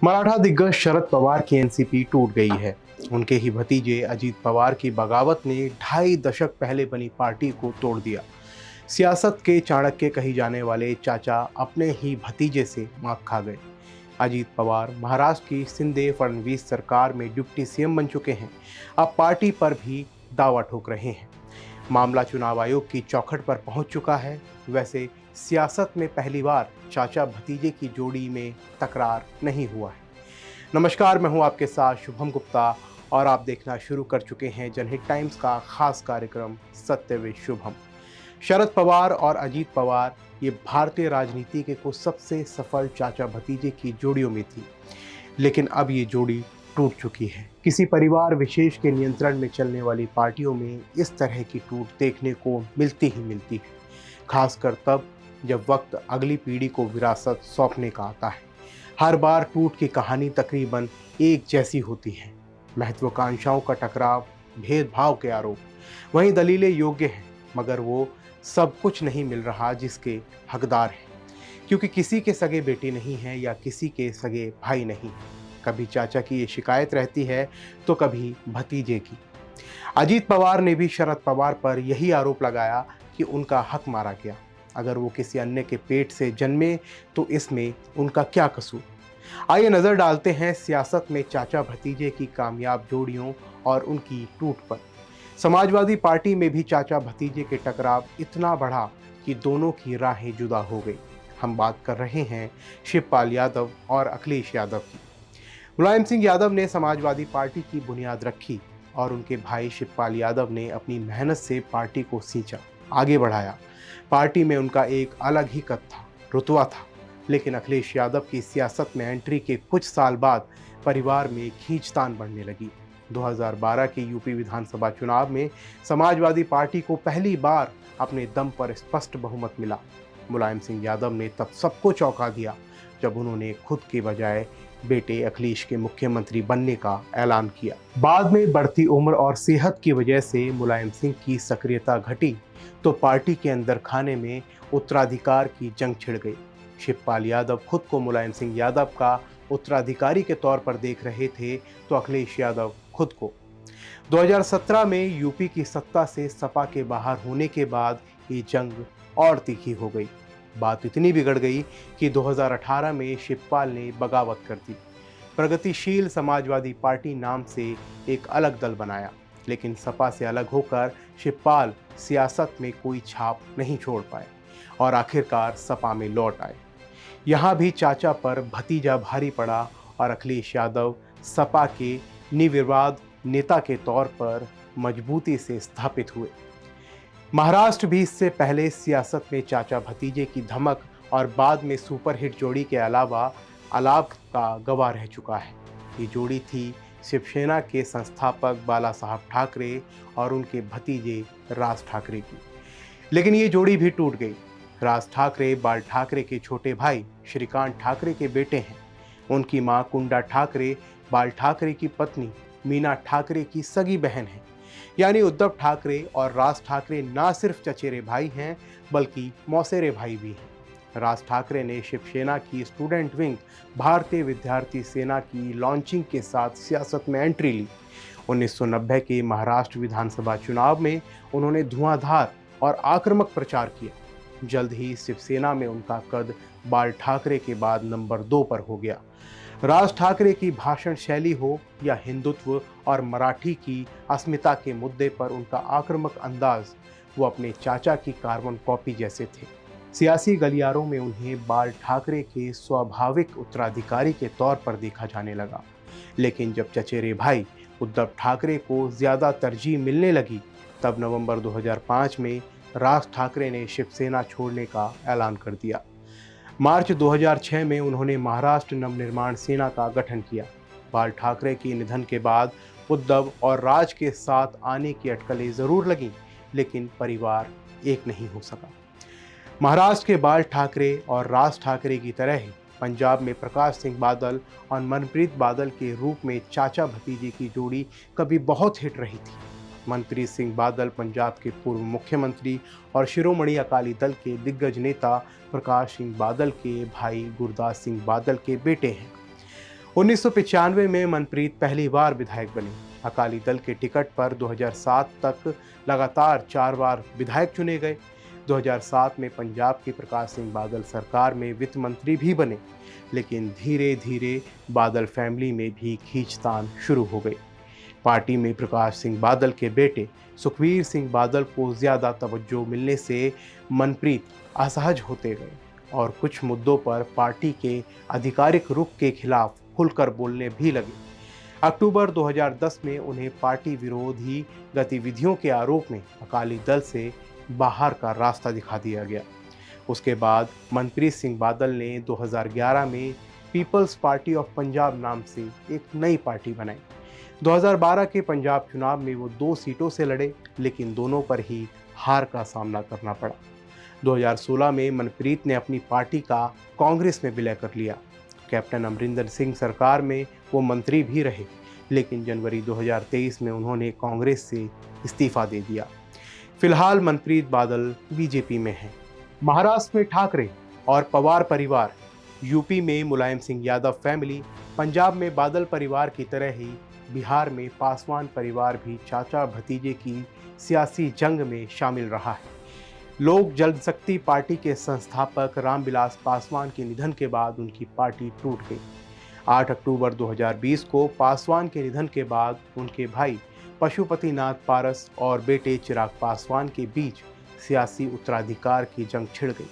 मराठा दिग्गज शरद पवार की एनसीपी टूट गई है। उनके ही भतीजे अजीत पवार की बगावत ने 2.5 दशक पहले बनी पार्टी को तोड़ दिया। सियासत के चाणक्य कही जाने वाले चाचा अपने ही भतीजे से मात खा गए। अजीत पवार महाराष्ट्र की शिंदे फडणवीस सरकार में डिप्टी सीएम बन चुके हैं। अब पार्टी पर भी दावा ठोक रहे हैं। मामला चुनाव आयोग की चौखट पर पहुंच चुका है। वैसे सियासत में पहली बार चाचा भतीजे की जोड़ी में तकरार नहीं हुआ है। नमस्कार, मैं हूं आपके साथ शुभम गुप्ता और आप देखना शुरू कर चुके हैं जनहित टाइम्स का खास कार्यक्रम सत्य व शुभम। शरद पवार और अजीत पवार ये भारतीय राजनीति के कुछ सबसे सफल चाचा भतीजे की जोड़ियों में थी, लेकिन अब ये जोड़ी टूट चुकी है। किसी परिवार विशेष के नियंत्रण में चलने वाली पार्टियों में इस तरह की टूट देखने को मिलती ही मिलती है, खासकर तब जब वक्त अगली पीढ़ी को विरासत सौंपने का आता है। हर बार टूट की कहानी तकरीबन एक जैसी होती है। महत्वाकांक्षाओं का टकराव, भेदभाव के आरोप, वहीं दलीलें योग्य हैं, मगर वो सब कुछ नहीं मिल रहा जिसके हकदार हैं, क्योंकि किसी के सगे बेटी नहीं है या किसी के सगे भाई नहीं। कभी चाचा की ये शिकायत रहती है तो कभी भतीजे की। अजीत पवार ने भी शरद पवार पर यही आरोप लगाया कि उनका हक मारा गया। अगर वो किसी अन्य के पेट से जन्मे तो इसमें उनका क्या कसूर। आइए नजर डालते हैं सियासत में चाचा भतीजे की कामयाब जोड़ियों और उनकी टूट पर। समाजवादी पार्टी में भी चाचा भतीजे के टकराव इतना बढ़ा कि दोनों की राहें जुदा हो गई। हम बात कर रहे हैं शिवपाल यादव और अखिलेश यादव की। मुलायम सिंह यादव ने समाजवादी पार्टी की बुनियाद रखी और उनके भाई शिवपाल यादव ने अपनी मेहनत से पार्टी को सींचा, आगे बढ़ाया। पार्टी में उनका एक अलग ही कद था, रुतबा था। लेकिन अखिलेश यादव की सियासत में एंट्री के कुछ साल बाद परिवार में खींचतान बढ़ने लगी। 2012 के यूपी विधानसभा चुनाव में समाजवादी पार्टी को पहली बार अपने दम पर स्पष्ट बहुमत मिला। मुलायम सिंह यादव ने तब सबको चौंका दिया जब उन्होंने खुद के बजाय बेटे अखिलेश के मुख्यमंत्री बनने का ऐलान किया। बाद में बढ़ती उम्र और सेहत की वजह से मुलायम सिंह की सक्रियता घटी तो पार्टी के अंदर खाने में उत्तराधिकार की जंग छिड़ गई। शिवपाल यादव खुद को मुलायम सिंह यादव का उत्तराधिकारी के तौर पर देख रहे थे तो अखिलेश यादव खुद को। 2017 में यूपी की सत्ता से सपा के बाहर होने के बाद ये जंग और तीखी हो गई। बात इतनी बिगड़ गई कि 2018 में शिवपाल ने बगावत कर दी। प्रगतिशील समाजवादी पार्टी नाम से एक अलग दल बनाया, लेकिन सपा से अलग होकर शिवपाल सियासत में कोई छाप नहीं छोड़ पाए और आखिरकार सपा में लौट आए। यहाँ भी चाचा पर भतीजा भारी पड़ा और अखिलेश यादव सपा के निर्विवाद नेता के तौर पर मजबूती से स्थापित हुए। महाराष्ट्र भी इससे पहले सियासत में चाचा भतीजे की धमक और बाद में सुपरहिट जोड़ी के अलावा आलाप का गवाह रह चुका है। ये जोड़ी थी शिवसेना के संस्थापक बाला साहब ठाकरे और उनके भतीजे राज ठाकरे की। लेकिन ये जोड़ी भी टूट गई। राज ठाकरे बाल ठाकरे के छोटे भाई श्रीकांत ठाकरे के बेटे हैं। उनकी मां कुंडा ठाकरे बाल ठाकरे की पत्नी मीना ठाकरे की सगी बहन है। यानी उद्धव ठाकरे और राज ठाकरे ना सिर्फ चचेरे भाई हैं बल्कि मौसेरे भाई भी हैं। राज ठाकरे ने शिवसेना की स्टूडेंट विंग भारतीय विद्यार्थी सेना की लॉन्चिंग के साथ सियासत में एंट्री ली। 1990 के महाराष्ट्र विधानसभा चुनाव में उन्होंने धुआंधार और आक्रामक प्रचार किया। जल्द ही शिवसेना में उनका कद बाल ठाकरे के बाद नंबर 2 पर हो गया। राज ठाकरे की भाषण शैली हो या हिंदुत्व और मराठी की अस्मिता के मुद्दे पर उनका आक्रामक अंदाज, वो अपने चाचा की कार्बन कॉपी जैसे थे। सियासी गलियारों में उन्हें बाल ठाकरे के स्वाभाविक उत्तराधिकारी के तौर पर देखा जाने लगा। लेकिन जब चचेरे भाई उद्धव ठाकरे को ज़्यादा तरजीह मिलने लगी, तब नवंबर 2005 में राज ठाकरे ने शिवसेना छोड़ने का ऐलान कर दिया। मार्च 2006 में उन्होंने महाराष्ट्र नवनिर्माण सेना का गठन किया। बाल ठाकरे के निधन के बाद उद्धव और राज के साथ आने की अटकलें जरूर लगीं, लेकिन परिवार एक नहीं हो सका। महाराष्ट्र के बाल ठाकरे और राज ठाकरे की तरह ही पंजाब में प्रकाश सिंह बादल और मनप्रीत बादल के रूप में चाचा भतीजे की जोड़ी कभी बहुत हिट रही थी। मनप्रीत सिंह बादल पंजाब के पूर्व मुख्यमंत्री और शिरोमणि अकाली दल के दिग्गज नेता प्रकाश सिंह बादल के भाई गुरदास सिंह बादल के बेटे हैं। 1995 में मनप्रीत पहली बार विधायक बने। अकाली दल के टिकट पर 2007 तक लगातार 4 बार विधायक चुने गए। 2007 में पंजाब की प्रकाश सिंह बादल सरकार में वित्त मंत्री भी बने, लेकिन धीरे धीरे बादल फैमिली में भी खींचतान शुरू हो गई। पार्टी में प्रकाश सिंह बादल के बेटे सुखबीर सिंह बादल को ज़्यादा तवज्जो मिलने से मनप्रीत असहज होते गए और कुछ मुद्दों पर पार्टी के आधिकारिक रुख के खिलाफ खुलकर बोलने भी लगे। अक्टूबर 2010 में उन्हें पार्टी विरोधी गतिविधियों के आरोप में अकाली दल से बाहर का रास्ता दिखा दिया गया। उसके बाद मनप्रीत सिंह बादल ने 2011 में पीपल्स पार्टी ऑफ पंजाब नाम से एक नई पार्टी बनाई। 2012 के पंजाब चुनाव में वो 2 सीटों से लड़े, लेकिन दोनों पर ही हार का सामना करना पड़ा। 2016 में मनप्रीत ने अपनी पार्टी का कांग्रेस में विलय कर लिया। कैप्टन अमरिंदर सिंह सरकार में वो मंत्री भी रहे, लेकिन जनवरी 2023 में उन्होंने कांग्रेस से इस्तीफा दे दिया। फिलहाल मनप्रीत बादल बीजेपी में हैं। महाराष्ट्र में ठाकरे और पवार परिवार, यूपी में मुलायम सिंह यादव फैमिली, पंजाब में बादल परिवार की तरह ही बिहार में पासवान परिवार भी चाचा भतीजे की सियासी जंग में शामिल रहा है। लोक जनशक्ति पार्टी के संस्थापक रामविलास पासवान के निधन के बाद उनकी पार्टी टूट गई। 8 अक्टूबर 2020 को पासवान के निधन के बाद उनके भाई पशुपतिनाथ पारस और बेटे चिराग पासवान के बीच सियासी उत्तराधिकार की जंग छिड़ गई।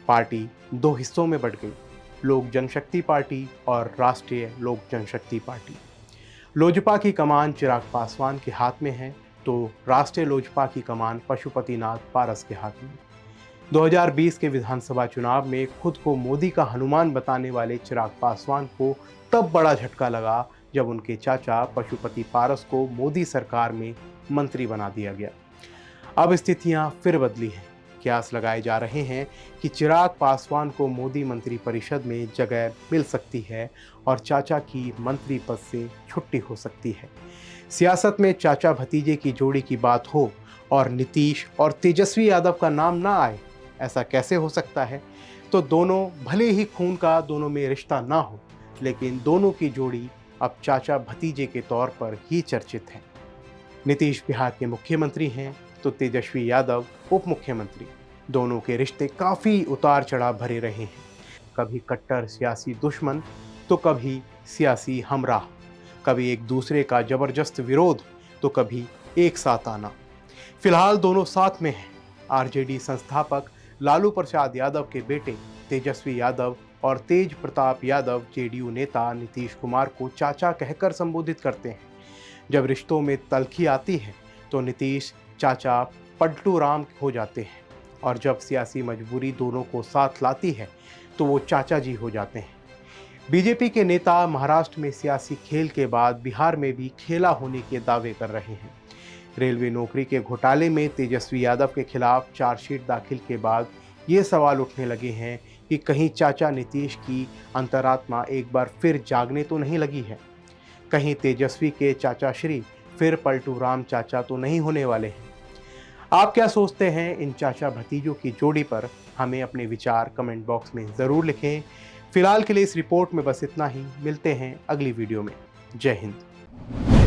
पार्टी 2 हिस्सों में बंट गई, लोक जनशक्ति पार्टी और राष्ट्रीय लोक जनशक्ति पार्टी। लोजपा की कमान चिराग पासवान के हाथ में है, तो राष्ट्रीय लोजपा की कमान पशुपतिनाथ पारस के हाथ में। 2020 के विधानसभा चुनाव में खुद को मोदी का हनुमान बताने वाले चिराग पासवान को तब बड़ा झटका लगा जब उनके चाचा पशुपति पारस को मोदी सरकार में मंत्री बना दिया गया। अब स्थितियां फिर बदली हैं। कयास लगाए जा रहे हैं कि चिराग पासवान को मोदी मंत्रिपरिषद में जगह मिल सकती है और चाचा की मंत्री पद से छुट्टी हो सकती है। सियासत में चाचा भतीजे की जोड़ी की बात हो और नीतीश और तेजस्वी यादव का नाम ना आए, ऐसा कैसे हो सकता है? तो दोनों भले ही खून का दोनों में रिश्ता ना हो, लेकिन दोनों की जोड़ी अब चाचा भतीजे के तौर पर ही चर्चित है। नीतीश बिहार के मुख्यमंत्री हैं तो तेजस्वी यादव उप मुख्यमंत्री। दोनों के रिश्ते काफ़ी उतार चढ़ाव भरे रहे हैं, कभी कट्टर सियासी दुश्मन तो कभी सियासी हमराह, कभी एक दूसरे का जबरदस्त विरोध तो कभी एक साथ आना। फिलहाल दोनों साथ में हैं। आरजेडी संस्थापक लालू प्रसाद यादव के बेटे तेजस्वी यादव और तेज प्रताप यादव जेडीयू नेता नीतीश कुमार को चाचा कहकर संबोधित करते हैं। जब रिश्तों में तल्खी आती है तो नीतीश चाचा पलटू राम हो जाते हैं, और जब सियासी मजबूरी दोनों को साथ लाती है तो वो चाचा जी हो जाते हैं। बीजेपी के नेता महाराष्ट्र में सियासी खेल के बाद बिहार में भी खेला होने के दावे कर रहे हैं। रेलवे नौकरी के घोटाले में तेजस्वी यादव के खिलाफ चार्जशीट दाखिल के बाद ये सवाल उठने लगे हैं कि कहीं चाचा नीतीश की अंतरात्मा एक बार फिर जागने तो नहीं लगी है। कहीं तेजस्वी के चाचा श्री फिर पलटू राम चाचा तो नहीं होने वाले हैं। आप क्या सोचते हैं इन चाचा भतीजों की जोड़ी पर? हमें अपने विचार कमेंट बॉक्स में ज़रूर लिखें। फिलहाल के लिए इस रिपोर्ट में बस इतना ही। मिलते हैं अगली वीडियो में। जय हिंद।